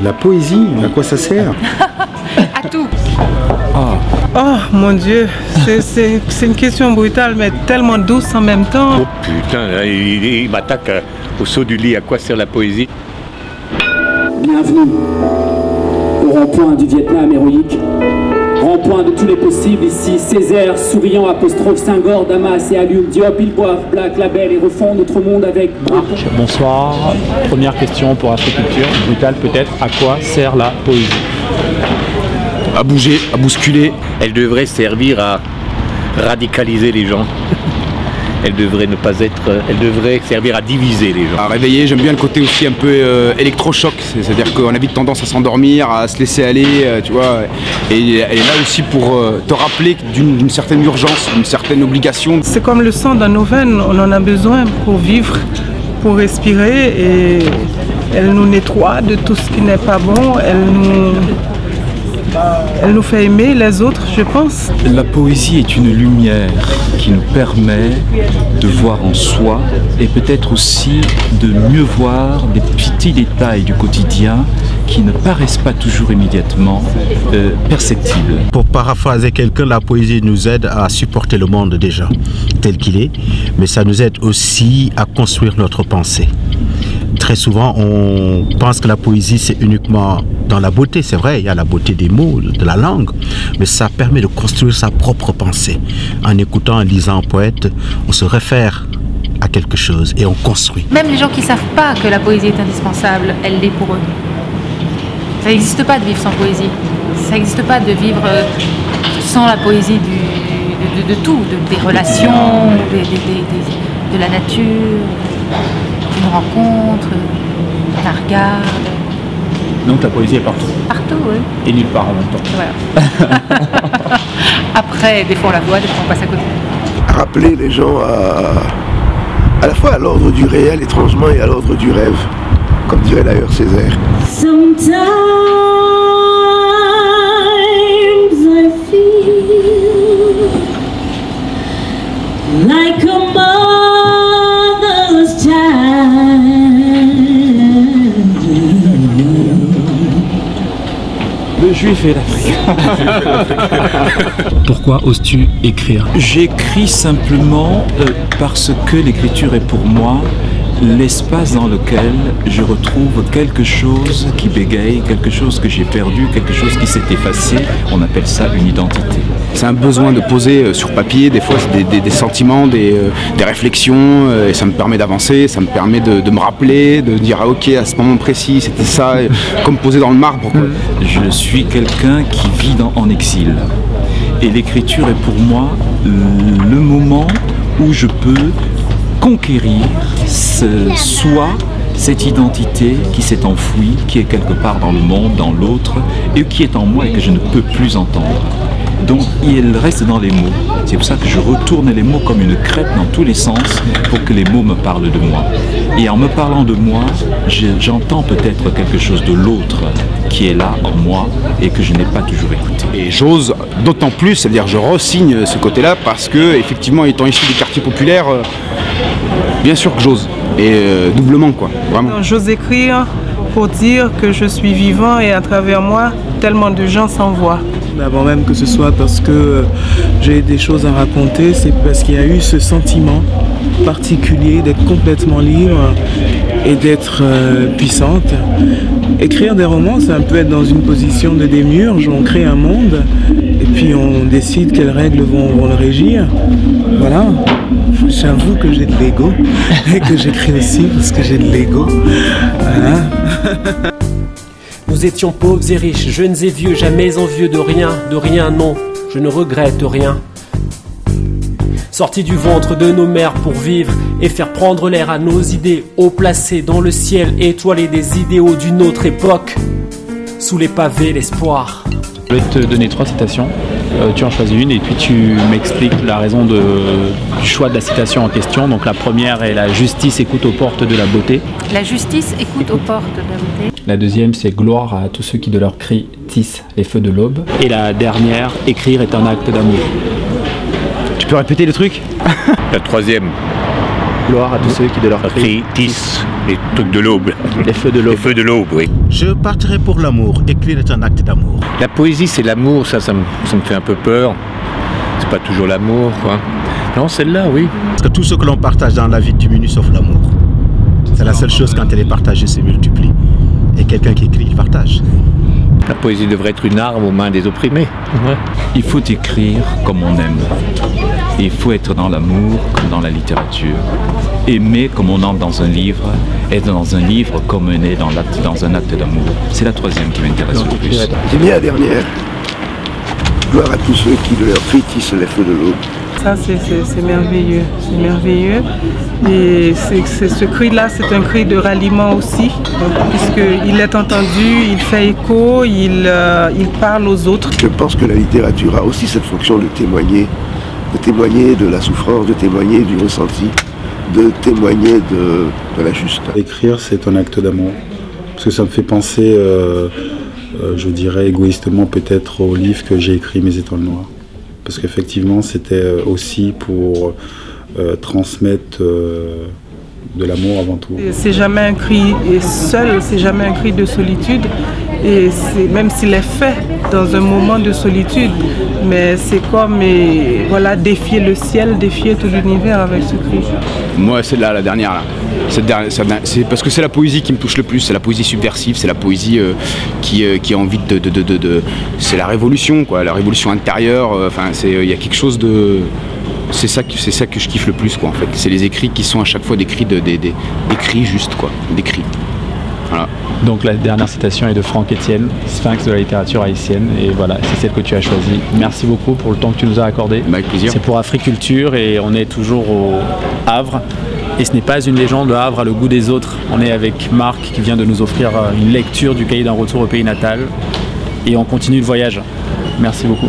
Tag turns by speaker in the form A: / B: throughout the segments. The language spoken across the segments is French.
A: La poésie, à quoi ça sert?
B: À tout.
C: Oh mon Dieu, c'est une question brutale mais tellement douce en même temps.
D: Oh putain, il m'attaque au saut du lit. À quoi sert la poésie?
E: Bienvenue au rond-point du Vietnam héroïque. Rond-point de tous les possibles ici. Césaire, souriant, apostrophe, Senghor, Damas et Alioune Diop. Ils boivent Black Label et refont notre monde avec...
F: Bonsoir. Première question pour Africulture. Brutale peut-être. À quoi sert la poésie?
A: À bouger, à bousculer.
D: Elle devrait servir à radicaliser les gens. Elle devrait ne pas être... Elle devrait servir à diviser les gens.
A: À réveiller, j'aime bien le côté aussi un peu électrochoc. C'est-à-dire qu'on a vite tendance à s'endormir, à se laisser aller, tu vois. Et elle est là aussi pour te rappeler d'une certaine urgence, d'une certaine obligation.
C: C'est comme le sang dans nos veines, on en a besoin pour vivre, pour respirer et elle nous nettoie de tout ce qui n'est pas bon, elle nous fait aimer les autres, je pense.
G: La poésie est une lumière qui nous permet de voir en soi et peut-être aussi de mieux voir des petits détails du quotidien qui ne paraissent pas toujours immédiatement perceptibles.
H: Pour paraphraser quelqu'un, la poésie nous aide à supporter le monde déjà tel qu'il est, mais ça nous aide aussi à construire notre pensée. Très souvent, on pense que la poésie, c'est uniquement dans la beauté. C'est vrai, il y a la beauté des mots, de la langue, mais ça permet de construire sa propre pensée. En écoutant, en lisant un poète, on se réfère à quelque chose et on construit.
B: Même les gens qui ne savent pas que la poésie est indispensable, elle l'est pour eux. Ça n'existe pas de vivre sans poésie. Ça n'existe pas de vivre sans la poésie de tout, des relations, de la nature, d'une rencontre, d'un regard.
F: Donc la poésie est partout.
B: Partout, oui.
F: Et nulle part en même temps.
B: Voilà. Après, des fois on la voit, des fois on passe à côté.
I: Rappeler les gens à la fois à l'ordre du réel étrangement et à l'ordre du rêve, comme dirait d'ailleurs Césaire.
J: Sometimes I feel like a mother's child.
G: Le juif et l'Afrique.
F: Pourquoi oses-tu écrire?
G: J'écris simplement parce que l'écriture est pour moi l'espace dans lequel je retrouve quelque chose qui bégaye, quelque chose que j'ai perdu, quelque chose qui s'est effacé. On appelle ça une identité.
A: C'est un besoin de poser sur papier, des fois c'est des sentiments, des réflexions, et ça me permet d'avancer, ça me permet de me rappeler, de dire ah ok à ce moment précis c'était ça, comme poser dans le marbre, quoi.
G: Je suis quelqu'un qui vit en exil. Et l'écriture est pour moi le moment où je peux conquérir cette identité qui s'est enfouie, qui est quelque part dans le monde, dans l'autre, et qui est en moi et que je ne peux plus entendre. Donc il reste dans les mots. C'est pour ça que je retourne les mots comme une crêpe dans tous les sens pour que les mots me parlent de moi. Et en me parlant de moi, j'entends peut-être quelque chose de l'autre qui est là en moi et que je n'ai pas toujours écouté.
A: Et j'ose d'autant plus, c'est-à-dire je re-signe ce côté-là parce que effectivement étant issu des quartiers populaires, bien sûr que j'ose. Et doublement quoi, vraiment.
C: J'ose écrire pour dire que je suis vivant et à travers moi, tellement de gens s'en voient.
K: Avant même que ce soit parce que j'ai des choses à raconter, c'est parce qu'il y a eu ce sentiment particulier d'être complètement libre et d'être puissante. Écrire des romans, c'est un peu être dans une position de démiurge, on crée un monde et puis on décide quelles règles vont le régir. Voilà, j'avoue que j'ai de l'ego et que j'écris aussi parce que j'ai de l'ego. Voilà.
L: Nous étions pauvres et riches, jeunes et vieux, jamais envieux de rien, non, je ne regrette rien. Sortis du ventre de nos mères pour vivre et faire prendre l'air à nos idées, haut placés dans le ciel étoilé des idéaux d'une autre époque, sous les pavés l'espoir.
F: Je vais te donner 3 citations, tu en choisis une et puis tu m'expliques la raison du choix de la citation en question. Donc la première est la justice écoute aux portes de la beauté.
B: La justice écoute aux portes de la beauté.
F: La deuxième c'est gloire à tous ceux qui de leurs cris tissent les feux de l'aube. Et la dernière, écrire est un acte d'amour.
A: Tu peux répéter le truc?
D: La troisième.
F: Gloire à tous ceux qui de leurs
D: cris tissent Les trucs de l'aube.
F: Les feux de l'aube.
D: Les feux de l'aube, oui.
H: Je partirai pour l'amour. Écrire est un acte d'amour.
D: La poésie, c'est l'amour, ça me fait un peu peur. C'est pas toujours l'amour, quoi. Non, celle-là, oui.
H: Parce que tout ce que l'on partage dans la vie diminue sauf l'amour. C'est la seule chose, quand elle est partagée, se multiplie. Et quelqu'un qui écrit, il partage.
D: La poésie devrait être une arme aux mains des opprimés. Ouais.
G: Il faut écrire comme on aime. Il faut être dans l'amour comme dans la littérature. Aimer comme on entre dans un livre, être dans un livre comme on est dans un acte d'amour. C'est la troisième qui m'intéresse le plus.
I: C'est bien la dernière. Gloire à tous ceux qui de leur cri tissent les feux de l'aube.
C: Ça, c'est merveilleux, c'est merveilleux. Et ce cri-là, c'est un cri de ralliement aussi, puisqu'il est entendu, il fait écho, il parle aux autres.
I: Je pense que la littérature a aussi cette fonction de témoigner de la souffrance, de témoigner du ressenti, de témoigner de la juste.
M: Écrire, c'est un acte d'amour, parce que ça me fait penser, je dirais égoïstement peut-être, au livre que j'ai écrit, Mes étoiles noires. Parce qu'effectivement, c'était aussi pour transmettre de l'amour avant tout.
C: C'est jamais un cri seul, c'est jamais un cri de solitude. Et même s'il est fait dans un moment de solitude, mais c'est comme voilà, défier le ciel, défier tout l'univers avec ce cri.
A: Moi, c'est là, la dernière. Là. C'est parce que c'est la poésie qui me touche le plus, c'est la poésie subversive, c'est la poésie qui a envie de c'est la révolution, quoi, la révolution intérieure. Enfin, il y a quelque chose de... C'est ça que je kiffe le plus, quoi, en fait. C'est les écrits qui sont à chaque fois des cris, des cris justes, quoi, des cris. Voilà.
F: Donc la dernière citation est de Franck Etienne, sphinx de la littérature haïtienne, et voilà, c'est celle que tu as choisie. Merci beaucoup pour le temps que tu nous as accordé.
A: Avec plaisir.
F: C'est pour Africulture et on est toujours au Havre. Et ce n'est pas une légende, le Havre a le goût des autres. On est avec Marc qui vient de nous offrir une lecture du cahier d'un retour au pays natal. Et on continue le voyage. Merci beaucoup.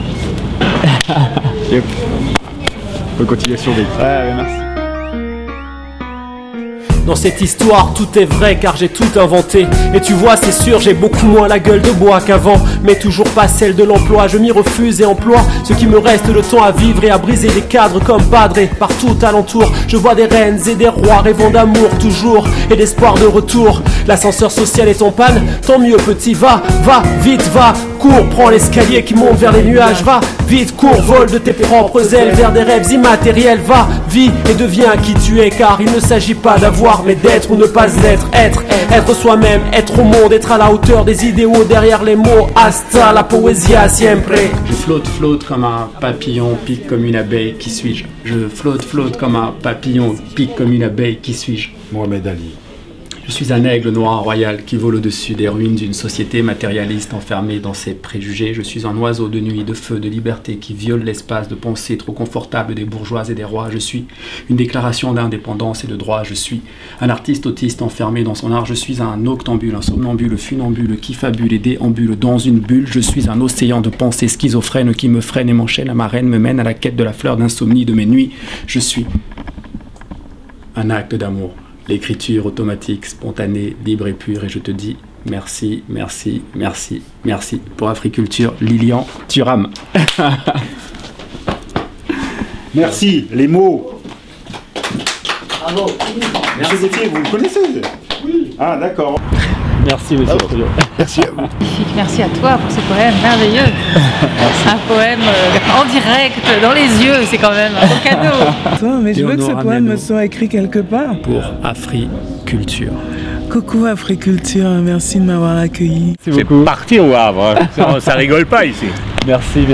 A: Yep. Bonne continuation, Vic.
F: Ouais, merci.
L: Dans cette histoire, tout est vrai car j'ai tout inventé. Et tu vois, c'est sûr, j'ai beaucoup moins la gueule de bois qu'avant, mais toujours pas celle de l'emploi. Je m'y refuse et emploie ce qui me reste de temps à vivre et à briser des cadres comme padré. Partout alentour, je vois des reines et des rois rêvant d'amour toujours et d'espoir de retour. L'ascenseur social est en panne, tant mieux petit, va vite, va, cours, prends l'escalier qui monte vers les nuages. Va vite, cours, vole de tes propres ailes vers des rêves immatériels. Va, vis et deviens qui tu es, car il ne s'agit pas d'avoir mais d'être ou ne pas être, être soi-même, être au monde, être à la hauteur des idéaux derrière les mots. Hasta la poesia siempre.
N: Je flotte comme un papillon, pique comme une abeille, qui suis-je? Je flotte comme un papillon, pique comme une abeille, qui suis-je?
M: Mohamed Ali.
N: Je suis un aigle noir royal qui vole au-dessus des ruines d'une société matérialiste enfermée dans ses préjugés. Je suis un oiseau de nuit, de feu, de liberté qui viole l'espace de pensée trop confortable des bourgeois et des rois. Je suis une déclaration d'indépendance et de droit. Je suis un artiste autiste enfermé dans son art. Je suis un octambule, un somnambule, funambule qui fabule et déambule dans une bulle. Je suis un océan de pensées schizophrènes qui me freine et m'enchaîne à ma reine, me mène à la quête de la fleur d'insomnie de mes nuits. Je suis un acte d'amour. L'écriture automatique, spontanée, libre et pure, et je te dis merci, merci, merci, merci. Pour Africulture, Lilian Thuram.
M: Merci, les mots.
N: Bravo.
M: Monsieur Gauthier, vous le connaissez? Oui. Ah, d'accord.
F: Merci, monsieur.
I: Merci à vous.
B: Magnifique, merci à toi pour ce poème merveilleux. Un poème en direct, dans les yeux, c'est quand même un beau cadeau.
C: Mais je veux que ce poème soit écrit quelque part.
N: Pour Africulture.
C: Coucou Africulture, merci de m'avoir accueilli.
D: C'est parti au Havre, ça rigole pas ici.
F: Merci.